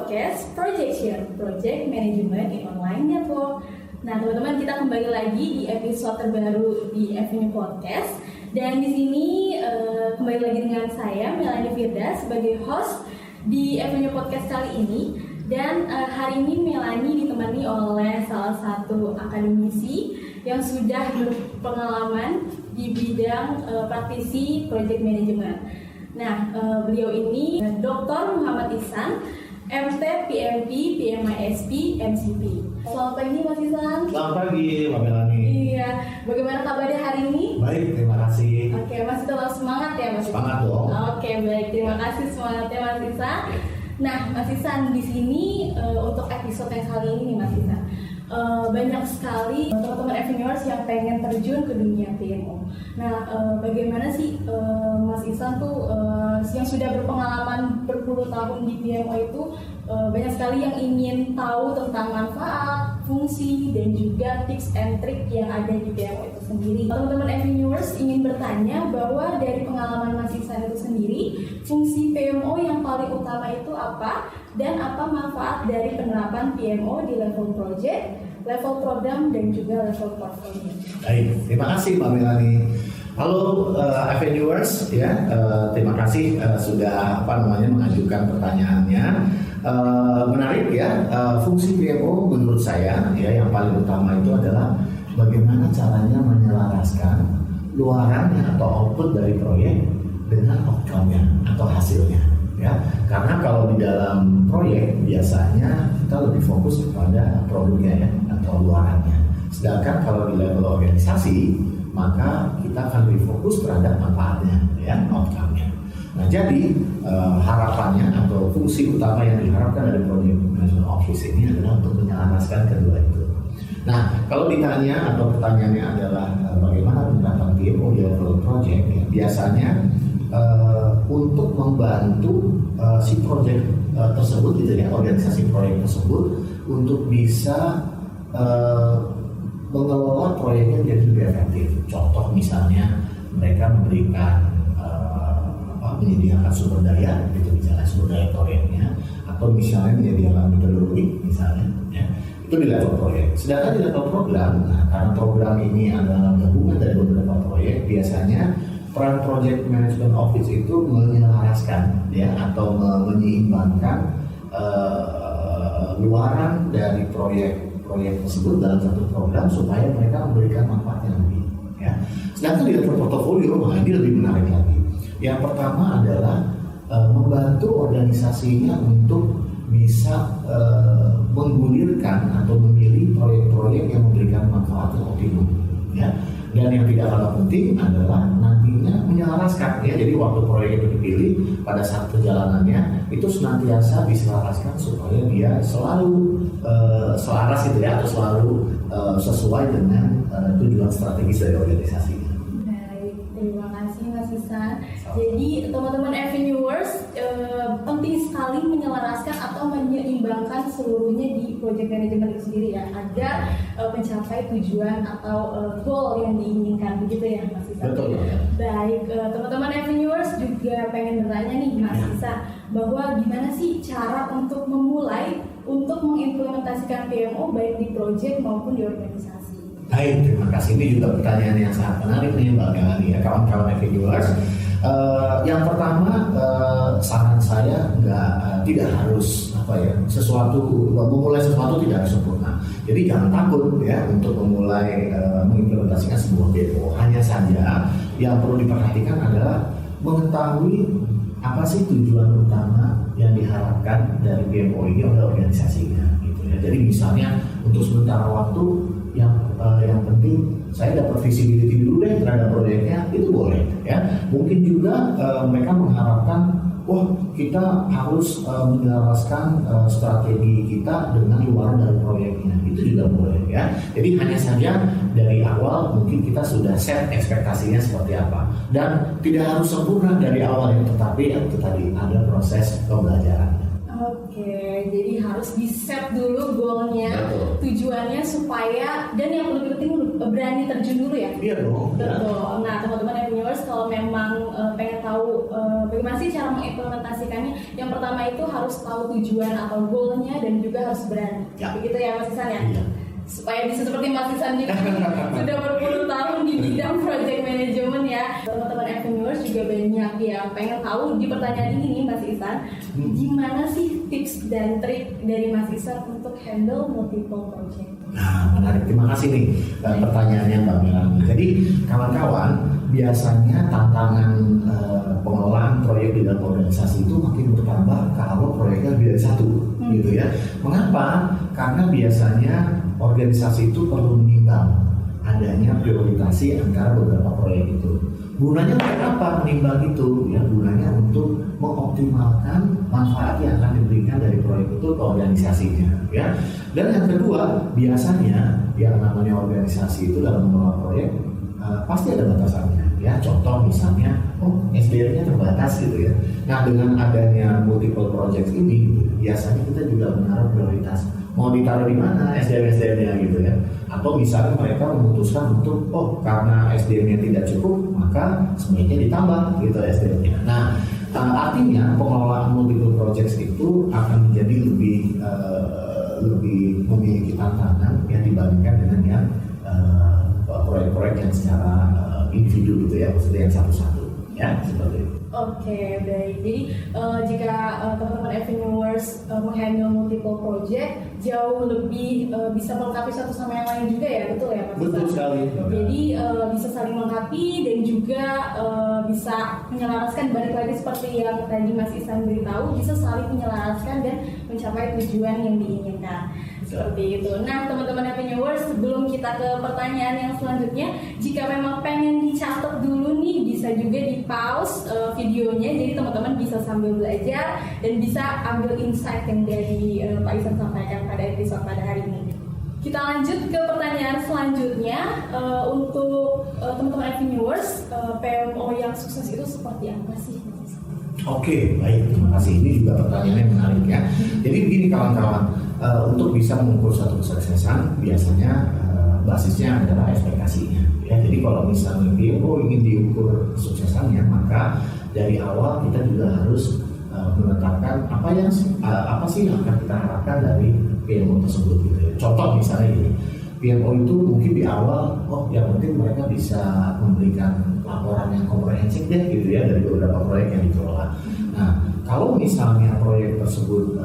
podcast Projection, Project Management in Online Network. Nah, teman-teman, kita kembali lagi di episode terbaru di Avenue Podcast. Dan di sini kembali lagi dengan saya, Melanie Firda, sebagai host di Avenue Podcast kali ini. Dan hari ini Melanie ditemani oleh salah satu akademisi yang sudah berpengalaman di bidang praktisi Project Management. Nah, beliau ini Dr. Muhammad Ihsan, MT, PMP, PMISP, MCP. Selamat pagi Mas Ihsan. Selamat pagi Mbak Melanie. Iya, bagaimana kabarnya hari ini? Baik, terima kasih. Oke, masih tetap semangat ya Mas Ihsan? Semangat dong. Oke, baik, terima kasih semangatnya Mas Ihsan. Nah, Mas Ihsan, di sini untuk episode yang kali ini nih Mas Ihsan, banyak sekali teman-teman Avenuers yang pengen terjun ke dunia PMO. Nah, bagaimana sih Mas Ihsan tuh yang sudah berpengalaman berpuluh tahun di PMO itu banyak sekali yang ingin tahu tentang manfaat, fungsi, dan juga tips and trick yang ada di PMO itu sendiri. Teman-teman Avenuers ingin bertanya bahwa dari pengalaman Mas Ihsan itu sendiri, fungsi PMO yang paling utama itu apa? Dan apa manfaat dari penerapan PMO di level project, level program, dan juga level portfolio? Baik, terima kasih Mbak Melanie. Halo Avenuers, ya, terima kasih sudah mengajukan pertanyaannya. Menarik ya, fungsi PMO menurut saya ya yang paling utama itu adalah bagaimana caranya menyelaraskan luarannya atau output dari proyek dengan outcome-nya atau hasilnya. Ya, karena kalau di dalam proyek biasanya kita lebih fokus kepada produknya ya atau luarannya. Sedangkan kalau di level organisasi maka kita akan lebih fokus terhadap manfaatnya ya, outcome-nya. Nah, jadi harapannya atau fungsi utama yang diharapkan dari Project Management Office ini adalah untuk menyelaraskan kedua itu. Nah, kalau ditanya atau pertanyaannya adalah bagaimana penerapan PMO di level project ya, biasanya untuk membantu si proyek tersebut gitu ya, organisasi proyek tersebut untuk bisa mengelola proyeknya menjadi lebih efektif. Contoh misalnya mereka memberikan menyediakan sumber daya gitu, misalnya sumber daya proyeknya, atau misalnya menyediakan metodologi misalnya ya, itu di level proyek. Sedangkan di level program, nah, karena program ini adalah gabungan dari beberapa proyek, biasanya peran Project Management Office itu menyelaraskan ya atau menyeimbangkan luaran dari proyek tersebut dalam satu program supaya mereka memberikan manfaat yang lebih ya. Sedangkan di level portofolio, ini lebih menarik lagi. Yang pertama adalah membantu organisasinya untuk bisa menggulirkan atau memilih proyek-proyek yang memberikan manfaat yang optimum ya. Dan yang tidak kalah penting adalah nantinya menyelaraskan ya. Jadi waktu proyek itu dipilih pada saat perjalanannya itu senantiasa diselaraskan supaya dia selalu selaras itu ya, atau selalu sesuai dengan tujuan strategis dari organisasi. Baik, terima kasih Mas Ihsan. Jadi teman-teman Avenuers penting sekali menyelaraskan atau menyeimbangkan seluruhnya di project management itu sendiri ya, agar mencapai tujuan atau goal yang diinginkan, begitu ya Mas Ihsan. Betul ya. Baik, teman-teman Avenuers juga pengen bertanya nih Mas Ihsan, bahwa gimana sih cara untuk memulai untuk mengimplementasikan PMO baik di project maupun di organisasi? Baik, terima kasih. Ini juga pertanyaan yang sangat menarik nih Mbak Melanie ya, kawan-kawan Avenuers. Yang pertama, saran saya tidak harus memulai sesuatu tidak harus sempurna. Jadi jangan takut ya untuk memulai mengimplementasikan sebuah PMO. Hanya saja yang perlu diperhatikan adalah mengetahui apa sih tujuan utama yang diharapkan dari PMO ini oleh organisasinya gitu ya. Jadi misalnya untuk sementara waktu yang penting saya dapat visibility dulu deh terhadap proyeknya, itu boleh ya. Mungkin juga mereka mengharapkan kita harus menjelaskan strategi kita dengan luaran dari proyeknya, itu juga boleh ya. Jadi hanya saja dari awal mungkin kita sudah set ekspektasinya seperti apa, dan tidak harus sempurna dari awal ya, tetapi itu tadi ada proses pembelajaran. Oke, jadi harus di set dulu goalnya, tujuannya supaya, dan yang lebih penting berani terjun dulu ya. Iya dong. Betul. Nah teman-teman entrepreneurs kalau memang pengen tahu bagaimana sih cara mengimplementasikannya, yang pertama itu harus tahu tujuan atau goalnya dan juga harus berani. Begitu ya Mas Ihsan ya. Iya. Supaya bisa seperti Mas Ihsan juga sudah berpuluh tahun di bidang project management ya. Teman-teman entrepreneurs juga banyak yang pengen tahu di pertanyaan ini nih Mas Ihsan, gimana sih tips dan trik dari Mas Ihsan untuk handle multiple project? Nah, menarik. Terima kasih nih pertanyaannya Mbak Melani. Jadi kawan-kawan, biasanya tantangan pengelolaan proyek di dalam organisasi itu makin bertambah kalau proyeknya lebih dari satu, gitu ya. Mengapa? Karena biasanya organisasi itu perlu menimbang adanya prioritasi antara beberapa proyek itu. Gunanya untuk apa menimbang itu? Ya, gunanya untuk mengoptimalkan manfaat yang akan diberikan dari proyek itu ke organisasinya. Ya. Dan yang kedua, biasanya yang namanya organisasi itu dalam mengelola proyek pasti ada batasannya. Ya, contoh misalnya, SDM-nya terbatas gitu ya. Nah, dengan adanya multiple projects ini, biasanya kita juga menaruh prioritas. Mau ditaruh di mana SDM-nya gitu ya. Atau misalnya mereka memutuskan untuk, karena SDM-nya tidak cukup, maka sebaiknya ditambah gitu SDM-nya. Nah, artinya pengelolaan multiple projects itu akan menjadi lebih memiliki tantangan ya dibandingkan dengan yang proyek-proyek yang secara individu gitu ya, maksudnya yang satu-satu ya, seperti itu. Oke, baik. Jadi jika teman-teman entrepreneurs menghandle multiple project, jauh lebih bisa melengkapi satu sama yang lain juga ya, betul ya Mas? Betul sekali. Jadi bisa saling melengkapi dan juga bisa menyelaraskan, balik lagi seperti yang tadi Mas Ihsan beritahu, bisa saling menyelaraskan dan mencapai tujuan yang diinginkan. Seperti itu. Nah, teman-teman entrepreneurs, sebelum kita ke pertanyaan yang selanjutnya, jika memang pengen dicatat dulu nih, bisa juga di pause videonya, jadi teman-teman bisa sambil belajar dan bisa ambil insight yang dari Pak Ihsan sampaikan pada episode pada hari ini. Kita lanjut ke pertanyaan selanjutnya. Untuk teman-teman entrepreneurs, PMO yang sukses itu seperti apa sih? Oke, baik, terima kasih. Ini juga pertanyaan yang menarik ya. Jadi begini kawan-kawan, untuk bisa mengukur suatu kesuksesan, biasanya basisnya adalah ekspektasinya. Ya, jadi kalau misalnya PMO ingin diukur kesuksesannya, maka dari awal kita juga harus menetapkan apa sih yang akan kita harapkan dari PMO tersebut gitu ya. Contoh misalnya ini, PMO itu mungkin di awal, yang penting mereka bisa memberikan laporan yang komprehensif deh gitu ya dari beberapa proyek yang dikelola. Nah, kalau misalnya proyek tersebut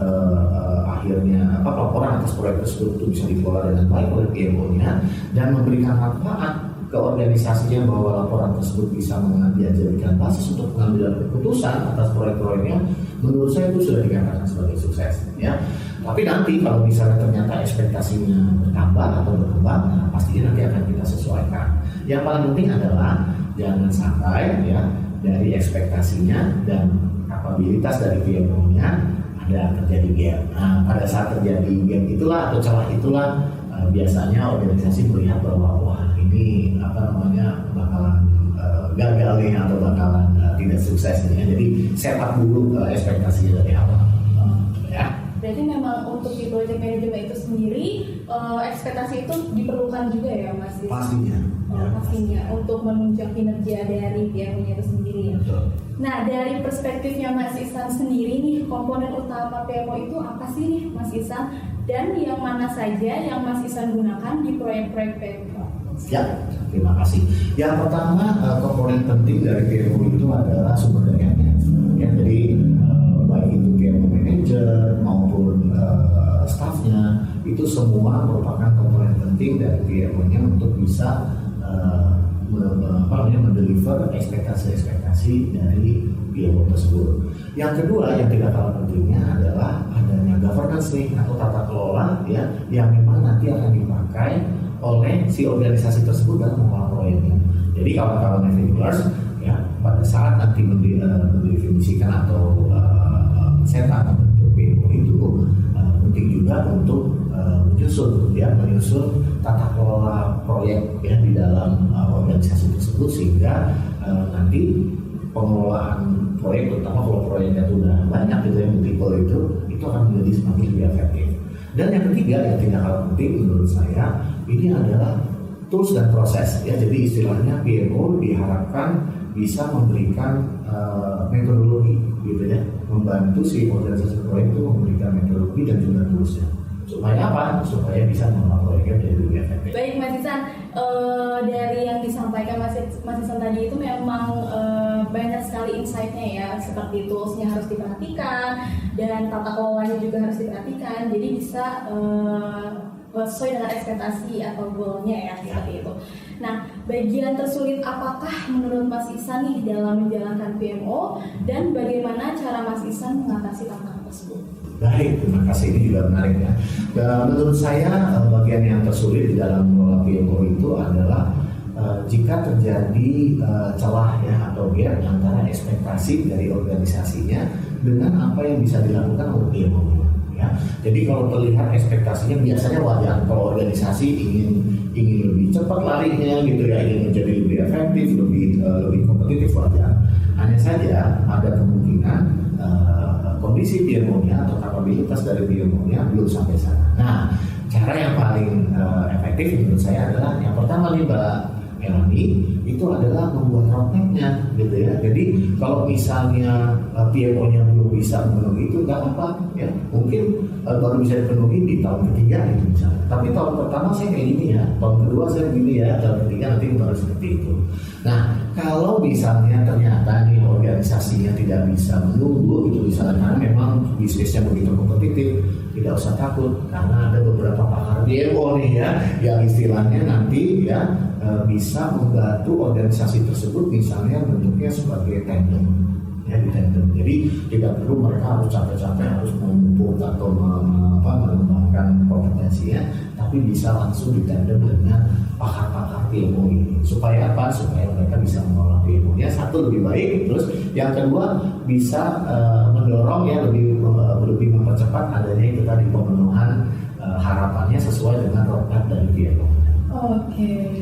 akhirnya laporan atas proyek tersebut itu bisa dikelola dengan baik oleh PMO-nya dan memberikan manfaat ke organisasinya bahwa laporan tersebut bisa dijadikan basis untuk pengambilan keputusan atas proyek-proyeknya, menurut saya itu sudah dikatakan sebagai sukses ya. Tapi nanti kalau misalnya ternyata ekspektasinya bertambah atau berkembang, pastinya nanti akan kita sesuaikan. Yang paling penting adalah jangan sampai ya dari ekspektasinya dan kapabilitas dari PMO-nya ada terjadi gap. Nah, pada saat terjadi gap itulah atau celah itulah biasanya organisasi melihat bahwa ini bakalan gagal nih atau bakalan tidak sukses nih ya. Jadi set up dulu ekspektasinya dari awal. Ya. Berarti memang untuk di project management itu sendiri ekspektasi itu diperlukan juga ya Mas? Pastinya. Pastinya untuk menunjang kinerja dari PMO itu sendiri ya. Betul. Nah, dari perspektifnya Mas Ihsan sendiri nih, komponen utama PMO itu apa sih nih Mas Ihsan, dan yang mana saja yang Mas Ihsan gunakan di proyek-proyek PMO? Ya, terima kasih. Yang pertama, komponen penting dari PMO itu adalah sumber dayanya. Ya, jadi baik itu PMO manager maupun staffnya, itu semua merupakan komponen penting dari PMO-nya untuk bisa mendeliver ekspektasi-ekspektasi dari PMO tersebut. Yang kedua yang tidak kalah pentingnya adalah adanya governance nih atau tata kelola ya yang memang nanti akan dipakai oleh si organisasi tersebut dalam mengelola proyeknya. Jadi kawan-kawan entrepreneurs ya pada saat nanti mendefinisikan atau setup untuk PMO itu penting juga untuk menyusun tata kelola proyek ya di dalam organisasi tersebut sehingga nanti pengelolaan proyek, terutama kalau proyeknya itu udah banyak gitu ya, multiple itu akan menjadi semakin lebih efektif. Dan yang ketiga yang tidak kalah penting menurut saya, ini adalah tools dan proses ya. Jadi istilahnya PMO diharapkan bisa memberikan metodologi gitu ya, membantu si organisasi proyek itu memberikan metodologi dan juga toolsnya. Supaya apa? Supaya bisa mengelola proyeknya menjadi lebih efektif. Baik Mas Ihsan, dari yang disampaikan Mas Ihsan tadi itu memang banyak sekali insight-nya ya, seperti toolsnya harus diperhatikan dan tata kelolanya juga harus diperhatikan, jadi bisa sesuai dengan ekspektasi atau goalnya ya, seperti itu. Nah, bagian tersulit apakah menurut Mas Ihsan nih dalam menjalankan PMO, dan bagaimana cara Mas Ihsan mengatasi tantangan tersebut? Baik, terima kasih, ini juga menarik ya. Dan menurut saya bagian yang tersulit di dalam mengelola PMO itu adalah jika terjadi celah ya atau gap antara ekspektasi dari organisasinya dengan apa yang bisa dilakukan oleh PMO. Ya. Jadi kalau terlihat ekspektasinya biasanya wajar kalau organisasi ingin lebih cepat larinya gitu ya, ingin menjadi lebih efektif, lebih kompetitif, wajar. Hanya saja ada kemungkinan kondisi PMO-nya atau kapabilitas dari PMO-nya belum sampai sana. Nah, cara yang paling efektif menurut saya adalah yang pertama nih Mbak Melani, itu adalah membuat roadmap-nya gitu ya. Jadi kalau misalnya PMO-nya belum bisa memenuhi itu nggak apa ya, mungkin baru bisa dipenuhi di tahun ketiga gitu misalnya. Tapi tahun pertama saya kayak gini ya, tahun kedua saya begini ya, tahun ketiga nanti baru seperti itu. Nah, kalau misalnya ternyata nih organisasinya tidak bisa menunggu itu misalnya karena memang bisnisnya begitu kompetitif, tidak usah takut karena ada beberapa pakar PMO nih ya, yang istilahnya nanti ya bisa membantu organisasi tersebut misalnya bentuknya sebagai tandem ya, di tandem. Jadi tidak perlu mereka harus capek-capek harus mengumpul atau mengembangkan kompetensinya, tapi bisa langsung di tandem dengan pakar-pakar PMO ini. Supaya apa? Supaya mereka bisa mengelola PMO-nya satu lebih baik, terus yang kedua bisa mendorong ya lebih mempercepat adanya itu tadi pemenuhan harapannya sesuai dengan roadmap dari PMO. Oke,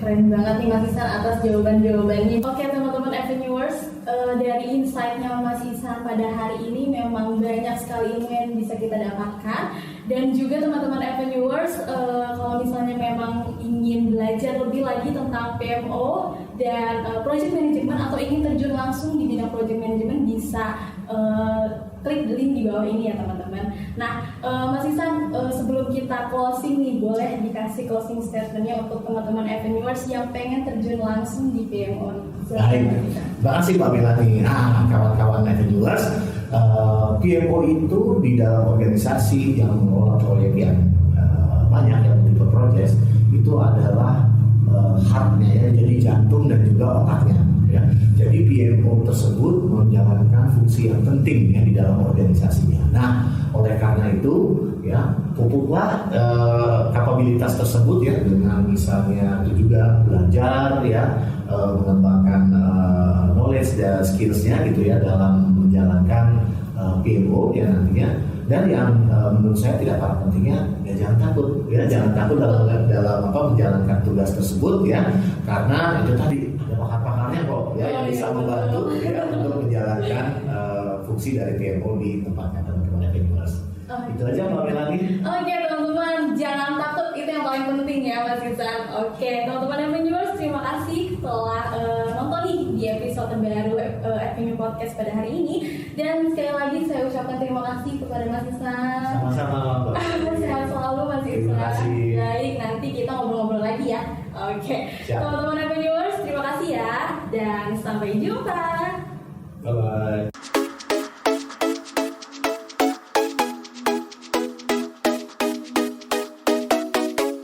keren banget nih Mas Ihsan atas jawaban-jawabannya. Oke teman-teman Avenuers, dari insight-nya Mas Ihsan pada hari ini memang banyak sekali ilmu yang bisa kita dapatkan. Dan juga teman-teman Avenuers, kalau misalnya memang ingin belajar lebih lagi tentang PMO dan project management atau ingin terjun langsung di bidang project management, bisa klik the link di bawah ini ya teman-teman. Nah, Mas Ihsan, sebelum kita closing nih, boleh dikasih closing statementnya untuk teman-teman Avenuers yang pengen terjun langsung di PMO. Baik, terima kasih Mbak Melani. Kawan-kawan Avenuers, PMO itu di dalam organisasi yang mengelola proyek yang banyak, yang multiple project, itu adalah heart-nya ya, jadi jantung dan juga otaknya. Ya. Jadi PMO tersebut menjalankan fungsi yang penting ya di dalam organisasinya. Nah, oleh karena itu ya pupuklah kapabilitas tersebut ya dengan misalnya itu juga belajar ya, mengembangkan knowledge dan skills-nya gitu ya dalam menjalankan PMO ya nantinya. Dan yang menurut saya tidak kalah pentingnya ya jangan takut dalam menjalankan tugas tersebut ya, karena itu tadi ada pakar-pakarnya kok ya yang bisa membantu ya untuk menjalankan fungsi dari PMO di tempatnya teman-teman Avenuers. Itu aja Mbak Melani. Oke teman-teman, jangan takut, itu yang paling penting ya Mas Ihsan. Oke teman-teman Avenuers, terima kasih telah nonton nih di episode terbaru Avenue Podcast pada hari ini. Dan sekali lagi saya ucapkan terima kasih kepada Mas Ihsan. Sama-sama Mbak. Sehat selalu Mas Ihsan. Terima kasih. Baik, nanti kita ngobrol-ngobrol lagi ya. Oke, teman-teman Avenuers, terima kasih ya dan sampai jumpa.